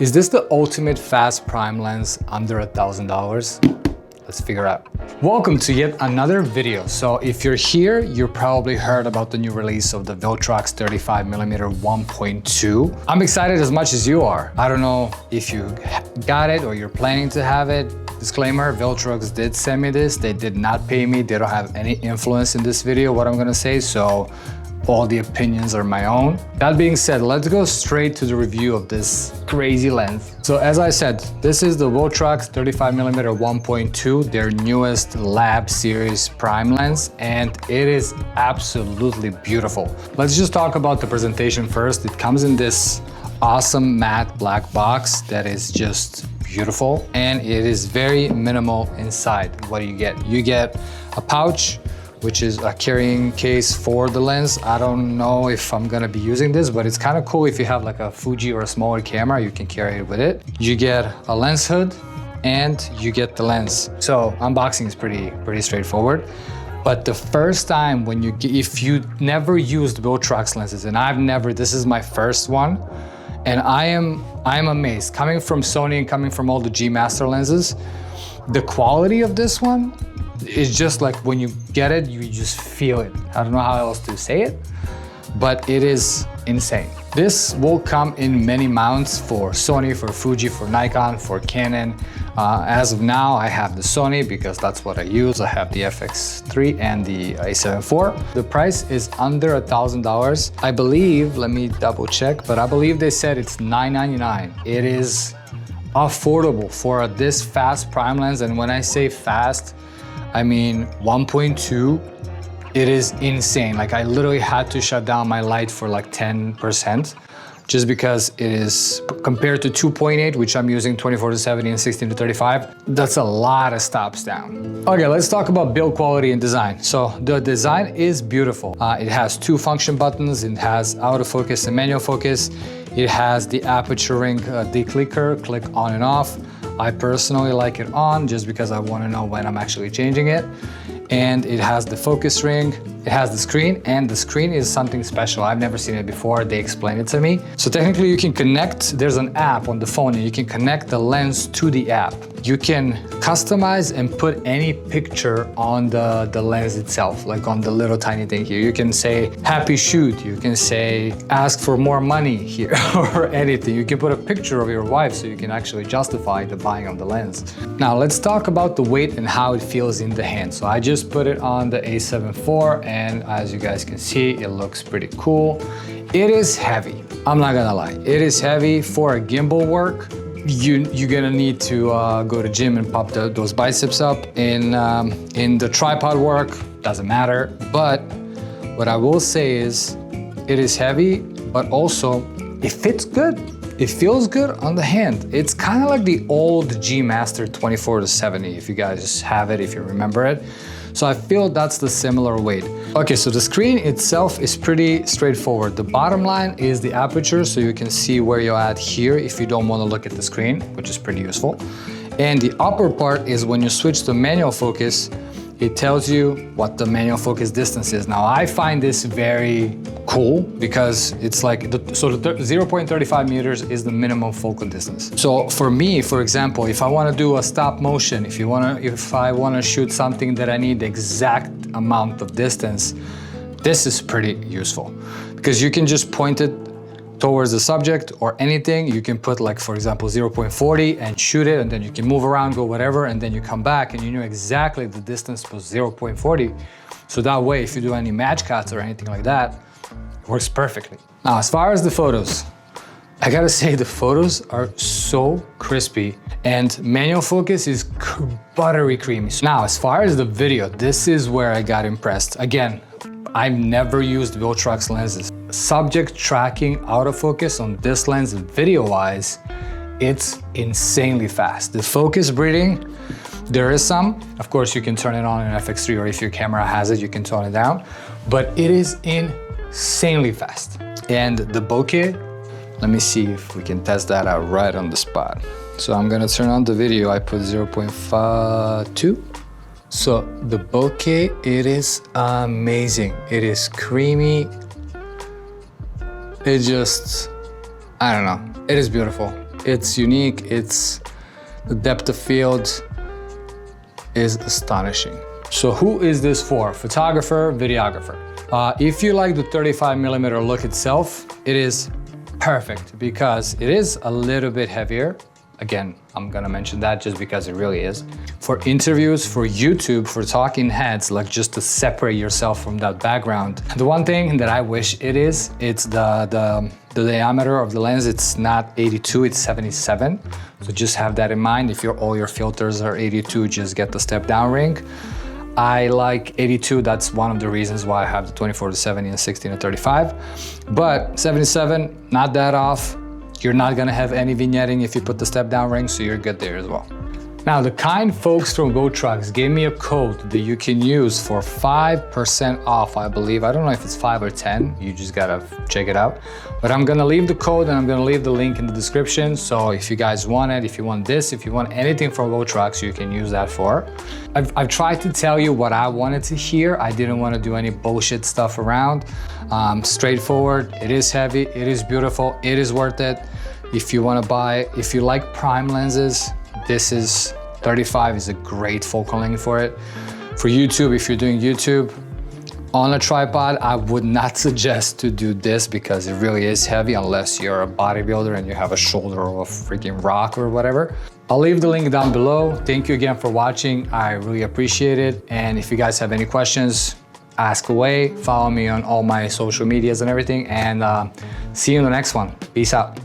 Is this the ultimate fast prime lens under $1,000? Let's figure out. Welcome to yet another video. So if you're here, you probably heard about the new release of the Viltrox 35mm 1.2. I'm excited as much as you are. I don't know if you got it or you're planning to have it. Disclaimer, Viltrox did send me this. They did not pay me. They don't have any influence in this video, what I'm gonna say. So all the opinions are my own. That being said, let's go straight to the review of this crazy lens. So as I said, this is the Viltrox 35mm 1.2, their newest lab series prime lens, and it is absolutely beautiful. Let's just talk about the presentation first. It comes in this awesome matte black box that is just beautiful, and it is very minimal inside. What do you get? You get a pouch, which is a carrying case for the lens. I don't know if I'm gonna be using this, but it's kind of cool if you have like a Fuji or a smaller camera, you can carry it with it. You get a lens hood and you get the lens. So unboxing is pretty straightforward. But the first time when if you never used Viltrox lenses, and I've never, this is my first one, and I am amazed. Coming from Sony and coming from all the G Master lenses, the quality of this one, it's just like when you get it, you just feel it. I don't know how else to say it, but it is insane. This will come in many mounts for Sony, for Fuji, for Nikon, for Canon. As of now, I have the Sony because that's what I use. I have the FX3 and the A7 IV. The price is under $1,000. I believe, let me double check, but I believe they said it's $999. It is affordable for this fast prime lens. And when I say fast, I mean 1.2, it is insane. Like I literally had to shut down my light for like 10% just because it is, compared to 2.8, which I'm using 24-70 and 16-35, that's a lot of stops down. Okay, let's talk about build quality and design. So the design is beautiful. It has two function buttons. It has autofocus and manual focus. It has the aperture ring declicker, click on and off. I personally like it on just because I want to know when I'm actually changing it. And it has the focus ring, it has the screen, and the screen is something special. I've never seen it before, they explained it to me. So technically you can connect, there's an app on the phone and you can connect the lens to the app. You can customize and put any picture on the lens itself, like on the little tiny thing here. You can say, happy shoot, you can say, ask for more money here, or anything. You can put a picture of your wife so you can actually justify the buying of the lens. Now let's talk about the weight and how it feels in the hand. So I just put it on the A7 IV, and as you guys can see, it looks pretty cool. It is heavy, I'm not gonna lie. It is heavy for a gimbal work. You're gonna need to go to gym and pop those biceps up. In the tripod work, doesn't matter. But what I will say is, it is heavy, but also it fits good. It feels good on the hand. It's kind of like the old G Master 24-70, if you guys have it, if you remember it. So I feel that's the similar weight. Okay, so the screen itself is pretty straightforward. The bottom line is the aperture, so you can see where you're at here if you don't want to look at the screen, which is pretty useful. And the upper part is when you switch to manual focus, it tells you what the manual focus distance is. Now I find this very cool because it's like, the 0.35 meters is the minimum focal distance. So for me, for example, if I want to do a stop motion, if I want to shoot something that I need the exact amount of distance, this is pretty useful because you can just point it towards the subject or anything. You can put, like, for example, 0.40 and shoot it, and then you can move around, go whatever, and then you come back and you know exactly the distance was 0.40. So that way, if you do any match cuts or anything like that, it works perfectly. Now, as far as the photos, I gotta say the photos are so crispy and manual focus is buttery creamy. Now, as far as the video, this is where I got impressed. Again, I've never used Viltrox lenses. Subject tracking autofocus on this lens video-wise, it's insanely fast. The focus breathing, there is some. Of course, you can turn it on in FX3, or if your camera has it, you can tone it down. But it is insanely fast. And the bokeh, let me see if we can test that out right on the spot. So I'm gonna turn on the video. I put 0.2. So the bokeh, it is amazing. It is creamy. It just, I don't know, it is beautiful. it's unique. It's the depth of field is astonishing. So who is this for? Photographer, videographer. If you like the 35mm look itself, it is perfect because it is a little bit heavier. Again, I'm gonna mention that just because it really is. For interviews, for YouTube, for talking heads, like just to separate yourself from that background. The one thing that I wish it's the diameter of the lens, it's not 82, it's 77. So just have that in mind. If all your filters are 82, just get the step down ring. I like 82, that's one of the reasons why I have the 24-70 and 16-35. But 77, not that off. You're not gonna have any vignetting if you put the step down ring, so you're good there as well. Now, the kind folks from Viltrox gave me a code that you can use for 5% off, I believe. I don't know if it's 5 or 10, you just gotta check it out. But I'm gonna leave the code and I'm gonna leave the link in the description. So if you guys want it, if you want this, if you want anything from Viltrox, you can use that for. I've tried to tell you what I wanted to hear. I didn't wanna do any bullshit stuff around. Straightforward, it is heavy, it is beautiful, it is worth it. If you wanna buy, if you like prime lenses, this is 35 is a great focal length for it. For YouTube, if you're doing YouTube on a tripod, I would not suggest to do this because it really is heavy unless you're a bodybuilder and you have a shoulder of a freaking rock or whatever. I'll leave the link down below. Thank you again for watching. I really appreciate it. And if you guys have any questions, ask away. Follow me on all my social medias and everything. And see you in the next one. Peace out.